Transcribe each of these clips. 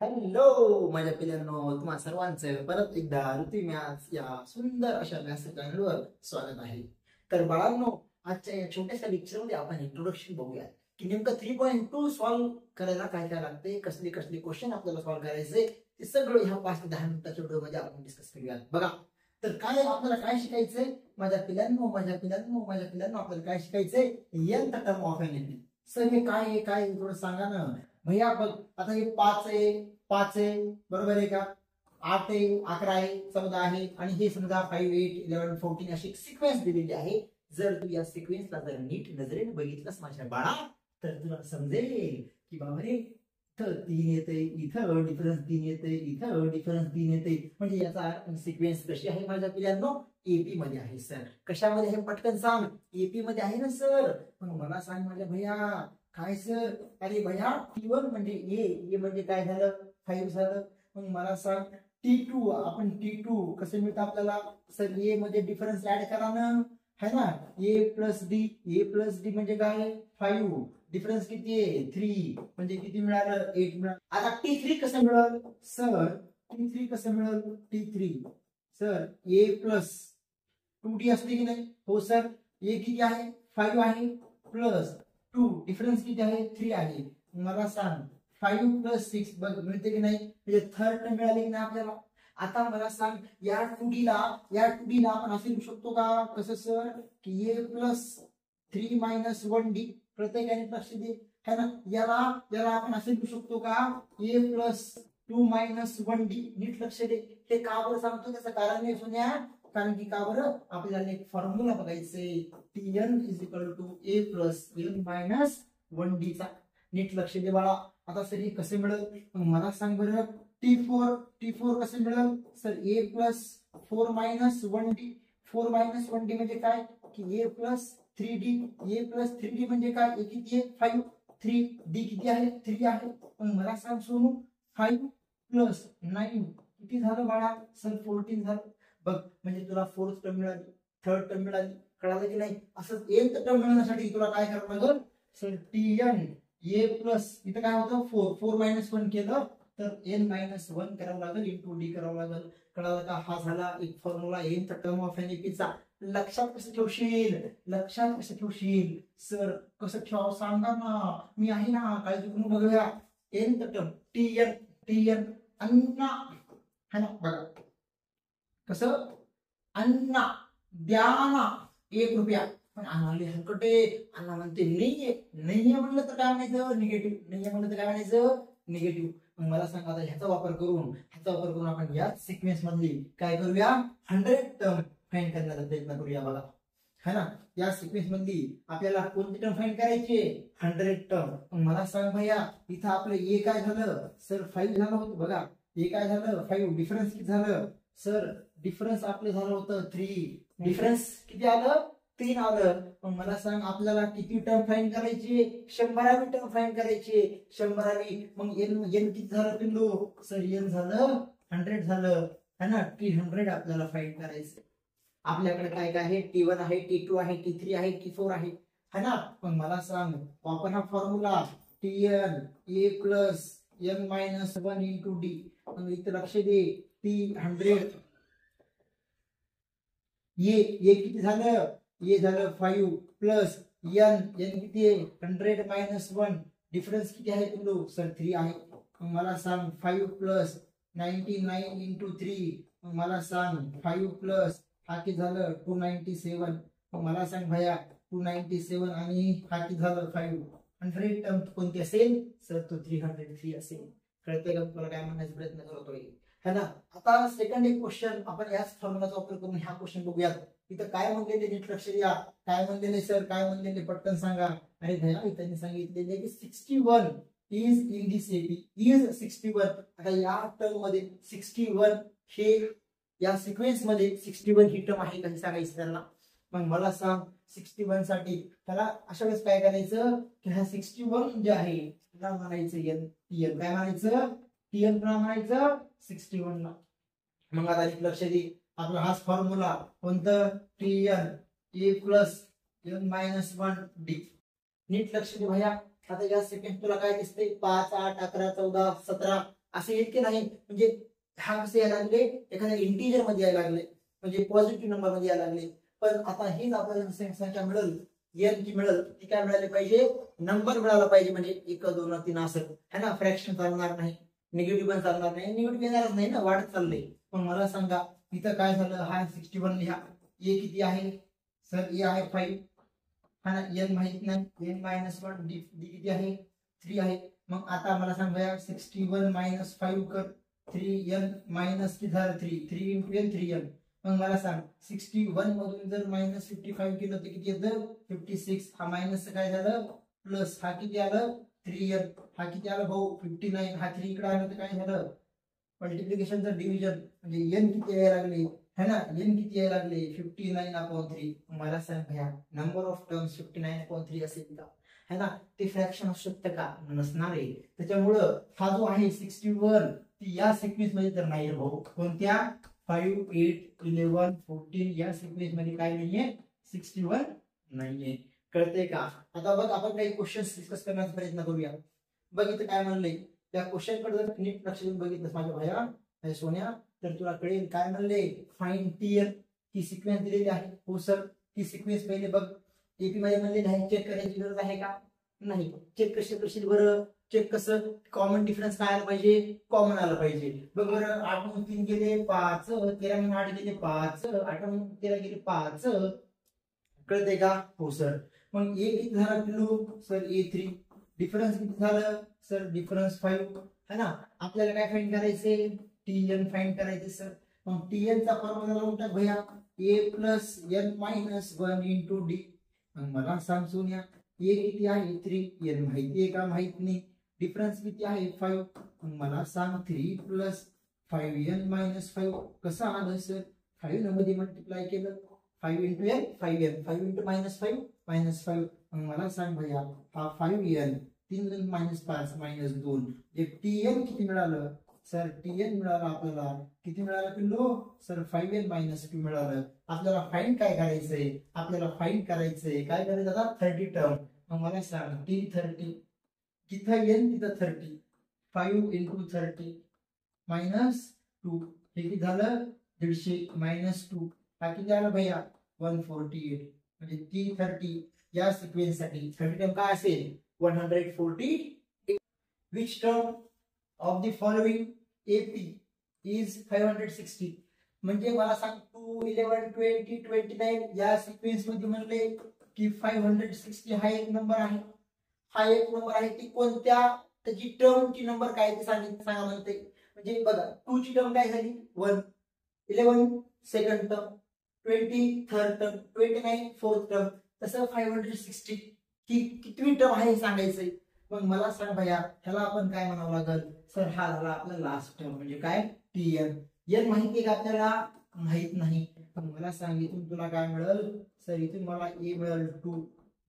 Hello माझ्या पिल्लांनो, तुम्हा सर्वांचं परत एकदा ऋतू मॅथ्स या सुंदर अशा मॅथ्स चॅनलवर स्वागत आहे. तर बाळांनो, आजच्या या छोट्याशा लेक्चरमध्ये आपण इंट्रोडक्शन बघूया की नेमकं 3.2 सॉल्व्ह करायला काय काय लागते, कसले कसले क्वेश्चन आपल्याला सॉल्व्ह करायचे, ते सगळं ह्या 5 ते 10 मिनिटाच्या व्हिडिओमध्ये आपण डिस्कस करूया. बघा, तर काय आपल्याला काय शिकायचंय माझ्या पिल्लांनो आपल्याला काय शिकायचंय, nth term of n n. Sir हे काय आहे, काय थोडं सांगा ना भैया. बघ आता हे 5 आहे बरोबर आहे का, 8 आहे, 11 आहे, 14 आहे आणि हे समजा 5, 8, 11, 14 अशी सिक्वेन्स दिलेली आहे. जर तू या सिक्वेन्सला जर नीट नजरेने बघितलंस माझ्या बाळा, तर तुला समजेल की बाबा इथं 3 येते, इथं डिफरन्स 3 येते, इथं डिफरन्स 3 येते. म्हणजे याचा सिक्वेन्स कशी आहे माझ्या पिल्लांनो, एपी मध्ये आहे. सर कशामध्ये आहे पटकन सांग, एपी मध्ये आहे ना सर. मग मला सांग माझ्या भैया, काय सर? अरे भैया T1 म्हणजे ए म्हणजे काय झालं, 5 झालं. मग मला सांग T2, आपण T2 कसे मिळतं आपल्याला सर, ए मध्ये डिफरन्स ऍड करा ना, है ना. ए प्लस डी म्हणजे काय 5, डिफरन्स किती आहे 3 म्हणजे किती मिळालं 8 मिळालं. आता T3 कसं मिळेल सर, T3 कसं मिळेल, T3 sir A plus 2D असते की नाही. हो सर, ए किती आहे 5 आहे प्लस 2 डिफरन्स किती आहे 3 आहे. मला सांग 5 प्लस 6 बघ मिळते की नाही, म्हणजे थर्ड टर्म मिळाली की नाही आपल्याला. आता मला सांग या 2D ला आपण असे लिहू शकतो का, कसं सर की ए प्लस 3 मायनस 1D, प्रत्येकाने लक्ष दे, है ना. याला आपण असे लिहू शकतो का, ए प्लस 2 मायनस 1D. नीट लक्ष दे, हे का बरं सांगतो, त्याचं कारण नाही सुन्या, कारण की का बरं आपल्याला एक फॉर्म्युला बघायचे, Tn is equal to a plus n minus 1D चा. नीट लक्ष दे बाळा. आता सर हे कसे मिळेल, मला सांग बरं. T4 कसे मिळेल sir, A plus 4 minus 1D. 4 minus 1D म्हणजे काय की ए प्लस 3D म्हणजे काय, ए किती आहे 5, 3D किती आहे 3 आहे. मग मला सांग सोनू 5 प्लस 9 किती झालं बाळा सर 14 झालं. बघ म्हणजे तुला फोर्थ टर्म मिळाली, थर्ड टर्म मिळाली, कळालं की नाही. असं nth टर्म मिळवण्यासाठी तुला काय करावं लागेल सर, Tn ए प्लस इथं काय होतं 4 मायनस 1 केलं तर n मायनस 1 करावं लागेल इंटू डी करावं लागेल. कळालं का. हा झाला एक formula nth term of n एपीचा. लक्षात कसं ठेवशील सर, कसं ठेवावं सांगा ना, मी आहे ना, काळजी करून बघूया. nth टर्म Tn अन्ना, है ना. बघा कसं, अन्ना द्या ना 1 रुपया. पण अण्णाला हलकटे, अण्णा म्हणते नाहीये म्हणलं तर काय म्हणायचं निगेटिव्ह, नाहीये म्हणलं तर काय म्हणायचं निगेटिव्ह. मग मला सांगा आता ह्याचा वापर करून आपण या सिक्वेन्स मधली काय करूया, 100 टर्म फाइंड करण्याचा प्रयत्न करूया. बघा है ना, या सिक्वेन्स मधली आपल्याला कोणती टर्म फाइंड करायची, 100 टर्म. मग मला सांग भैया, इथं आपलं ए काय झालं सर 5 झालं होतं. बघा ए काय झालं 5, डिफरन्स किती झालं सर, डिफरन्स आपलं झालं होतं 3, डिफरन्स किती आलं 3 आलं. मग मला सांग आपल्याला किती टर्म फाइंड करायची, 100वी टर्म फाइंड करायची, 100वी. मग एन किती झालं पिल्लू सर, एन झालं 100 झालं, है ना. T100 आपल्याला फाइंड करायचं. आपल्याकडे काय काय आहे, T1 आहे, T2 आहे, T3 आहे, T4 आहे, है ना. मग मला सांग वापर हा formula Tn A plus n minus 1 into D. मग इथं लक्ष दे, T100 ये किती झालं, ये झालं 5 प्लस एन किती आहे 100 मायनस 1, डिफरन्स किती आहे पिल्लू सर 3 आहे. मग मला सांग 5 प्लस 99 इंटू 3. मग मला सांग 5 प्लस हा किती झालं 297. मग मला सांग भैया 297 आणि हा किती झालं 5. 100 टर्म कोणती असेल सर, तो 303 असेल. कळतंय का तुला काय म्हणण्याचा प्रयत्न करतोय, है ना. आता सेकंड एक क्वेश्चन आपण याच फॉर्म्युलाचा वापर करून हा क्वेश्चन बघूयात. इथं काय म्हणलेले नीट लक्ष द्या, काय म्हणलेले सर, काय म्हणलेले पटकन सांगा. अरे भैया इथं सांगितलेले की 61 is in this AP, is 61. आता या टर्म मध्ये 61 हे या सिक्वेन्स मध्ये 61 ही टर्म आहे काही सांगायचं त्यांना. मग मला सांग 61 साठी त्याला अशा वेळेस काय करायचं की हा 61 जे आहे त्याला म्हणायचं Tn, काय म्हणायचं Tn म्हणायचं 61 ला. मग आता लक्ष दे, आपला हाच फॉर्म्युला कोणतं Tn A plus n minus 1D. नीट लक्ष दे भैया. आता या सेकंड तुला काय दिसते 5, 8, 11, 14, 17 असं येत की नाही, म्हणजे हा कसे यायला लागले, एखाद्या इंटिजर मध्ये यायला लागले, म्हणजे पॉझिटिव्ह नंबर मध्ये यायला लागले. पण आता हीच आपल्याला संख्या मिळेल एन जी मिळेल ती काय मिळाली पाहिजे, नंबर मिळाला पाहिजे, म्हणजे 1 2 3 असं है ना. फ्रॅक्शन चालणार नाही, निगेटिव्ह पण चालणार नाही, निगेटिव्ह येणारच नाही ना, वाढत चाललंय. पण मला सांगा इथं काय झालं, हा 61 लिहा, ए किती आहे सर, ए आहे 5 हा ना, एन माहित नाही, एन -1 डी किती आहे 3 आहे. मग आता मला सांगा 61 - 5 कर, 3n मायनस किती झालं 3 3 × n 3n. मग मला सांग 61 मधून जर -55 केलं तर किती येतं 56. हा मायनस काय झालं प्लस, हा किती आलं 3n, हा किती आलं भाऊ 59, हा 3 इकडे आलं तर काय झालं मल्टिप्लिकेशनचं डिव्हिजन, म्हणजे n किती यायला लागले है ना, n किती यायला लागले 59/3. मला सांग भैया नंबर ऑफ टर्म्स 59/3 असेल का है ना, ते फ्रॅक्शन असू शकतं का, नसणार आहे. त्याच्यामुळं हा जो आहे 61 ती या सिक्वेन्स मध्ये तर नाही भाऊ. कोणत्या 5 8 11 14 या सिक्वेन्स मध्ये काय नाहीये 61 नाहीये. कळतंय का. आता बघ आपण काही क्वेश्चन्स डिस्कस करण्याचा प्रयत्न करूया. बघ इथं काय म्हणलंय, त्या क्वेश्चन कडे जर नीट लक्ष देऊन बघितलंस माझ्या भैया सोन्या तर तुला कळेल. काय म्हणले फाइंड टीएन, ही सिक्वेन्स दिलेली आहे. हो सर, ती सिक्वेन्स पहिले बघ एपी मध्ये म्हणले नाही, चेक करायची गरज आहे का नाही. चेक कशी करशील बरं, चेक कसं, कॉमन डिफरन्स काय आला पाहिजे, कॉमन आलं पाहिजे. बघ बरं 8 × 3 गेले 5, 13 × 8 गेले 5, 8 × 13 गेले 5. कळतंय का हो सर. मग ए किती झाला पिल्लू सर A3, डिफरन्स किती झालं सर डिफरन्स 5 है ना. आपल्याला काय फाइंड करायचे टीएन फाइंड करायचे सर. मग टीएन चा फॉर्म्युला लावून टाक भैया a + n - 1 * d. मग मला सांग सोन्या a किती आहे 3, n माहिती आहे का माहित नाही, डिफरन्स किती आहे 5. मग मला सांग 3 + 5n - 5 कसं आलं सर, 5 मध्ये मल्टिप्लाय केलं 5 × n 5n 5 × -5 -5. मग मला सांग भैया हा 5n 3 × -5 -2 जे tn किती मिळालं सर, tn मिळालं आपल्याला किती मिळालं पिल्लू सर 5n - 2 मिळालं. आपल्याला फाइंड काय करायचंय, आपल्याला फाइंड करायचंय काय करायचं आता 30 टर्म. मग मला सांग t30 तिथं n तिथं 30, 5 × 30 -2 हे किती झालं 150 -2 हा किती आला भैया 148. म्हणजे t30 या सिक्वेन्स साठी 30 टर्म काय असेल 148. which term of the following AP is 560. म्हणजे मला सांग 2 11 20 29 या सिक्वेन्स मध्ये म्हणले की 560 हा एक नंबर आहे, हा एक नंबर आहे. ती कोणत्या त्याची टर्मची नंबर काय ते सांगा म्हणते. म्हणजे बघा 2 ची टर्म काय झाली 1, 11 second term, 20 third term, 29 fourth term. तसं 560 ही कितवी टर्म आहे सांगायचंय. मग मला सांग भैया ह्याला आपण काय म्हणावं लागेल सर, हा झाला आपला लास्ट टर्म म्हणजे काय टीएन. एन माहिती आहे का आपल्याला माहित नाही. पण मला सांग इथून तुला काय मिळेल सर, इथून मला ए मिळेल 2,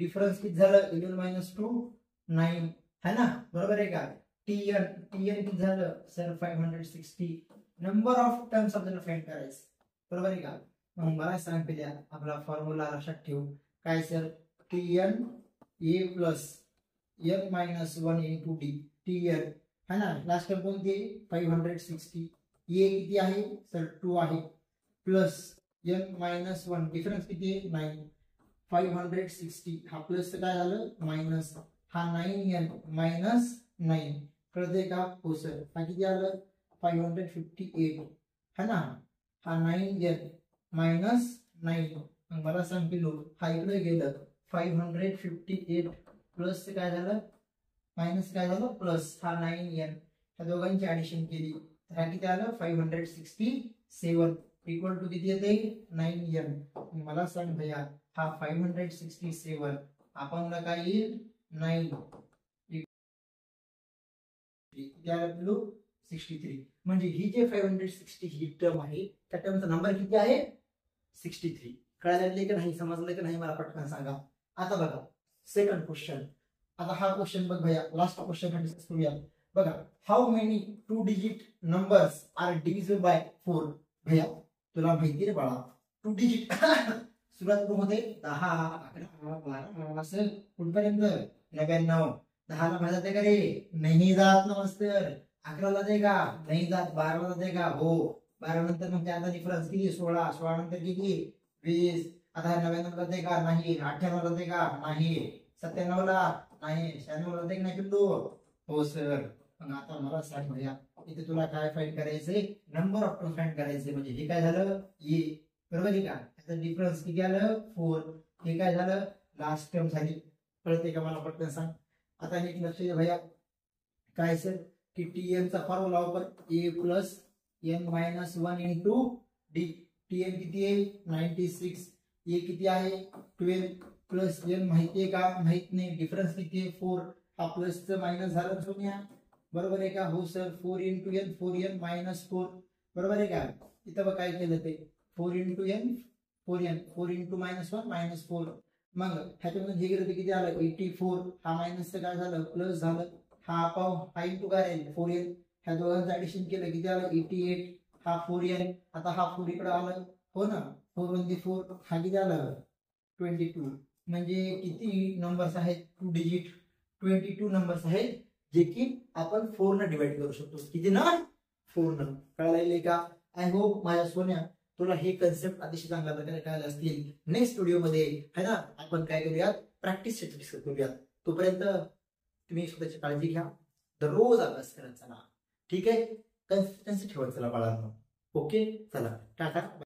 डिफरन्स किती झालं 11 - 2 9 है ना, बरोबर आहे का. टीएन किती झालं सर 560. नंबर ऑफ टर्म्स आपल्याला फाइंड करायचं, बरोबर आहे का. मग मला सांग पिल्या आपला फॉर्म्युला लक्षात ठेवू काय सर, टीएन ए + n - 1 * d tn है ना. लास्ट टर्म कोणती 560. ए किती आहे सर 2 आहे प्लस n - 1 डिफरन्स किती आहे 9. 560 हा प्लस काय झालं मायनस, हा 9n - 9 कळतंय का हो सर. हा किती आलं 558 है ना. हा 9n - 9. मग मला सांग पिलो हा इकडे गेलं 558 प्लस काय झालं मायनस काय झालं प्लस, हा 9n ह्या दोघांची ऍडिशन केली तर हा किती आलं 567 इक्वल टू किती येते 9n. मला सांग भैया हा 567 आपण काय येईल 9 63. म्हणजे ही जे 560 ही टर्म आहे त्या टर्मचा नंबर किती आहे 63. कळालं की नाही, समजलं की नाही मला पटकन सांगा. आता बघा सेकंड क्वेश्चन. आता हा क्वेश्चन बघ भैया लास्ट क्वेश्चन डिस्कस करूया. बघा how many 2 digit numbers are divisible by 4. भैया तुला माहिती रे बाळा 2 डिजिट सुरुवात होते 10 11 12 असं कुठपर्यंत 99. 10 ला भाग जाते का रे नाही जात ना मास्तर. 11ला जाते का नाही जात, 12ला जाते का हो, 12 नंतर मग त्याचा डिफरन्स किती 16, 16 नंतर किती 20, आता 99 जाते का नाही, 98 जाते का नाही, 97ला नाही, 96 जाते का नाही पिल्लू हो सर. मग आता मला सांग भैया इथे तुला काय फाइंड करायचंय, नंबर ऑफ टर्म फाइंड करायचे. म्हणजे हे काय झालं ए बरोबर आहे का, त्याचा डिफरन्स किती आलं 4, हे काय झालं लास्ट टर्म झाली. कळते का मला पटकन सांग. आता हे लक्ष दे भैया काय सर की टीएन चा फॉर्म्युला वापर A plus n minus 1 into D. TN किती आहे 96, ए किती आहे 12 प्लस एन माहितीये का माहित नाही, डिफरन्स किती आहे 4, हा प्लस मायनस झालं सोनिया बरोबर आहे का हो sir. 4 into n 4n minus 4 बरोबर आहे का. इथं बघ काय केलं ते 4 into n 4n 4 into minus 1 minus 4. मग ह्याच्यामध्ये जे गेलं ते किती आलं 84, हा मायनस काय झालं प्लस झालं, हा पाव हा इंटू काय राहील 4n, ह्या दोघांचं ऍडिशन केलं किती आलं 88, हा 4n, आता हा 4 इकडे आलं हो ना 4 म्हणजे 4, हा किती आलं 22. म्हणजे किती नंबर्स आहेत 2 डिजिट 22 नंबर्स आहेत जे की आपण 4 न डिवाइड करू शकतो. किती ना 4 न. कळायले का. आय होप माझ्या सोन्या तुला हे कन्सेप्ट अतिशय चांगल्या प्रकारे कळाले असतील. नेक्स्ट व्हिडिओ मध्ये है ना आपण काय करूयात प्रॅक्टिस डिस्कस करूयात. तोपर्यंत तुम्ही स्वतःची काळजी घ्या, दररोज अभ्यास करत चला ठीक आहे, कन्सिस्टन्सी ठेवत चला बाळांनो. ओके चला टाटा.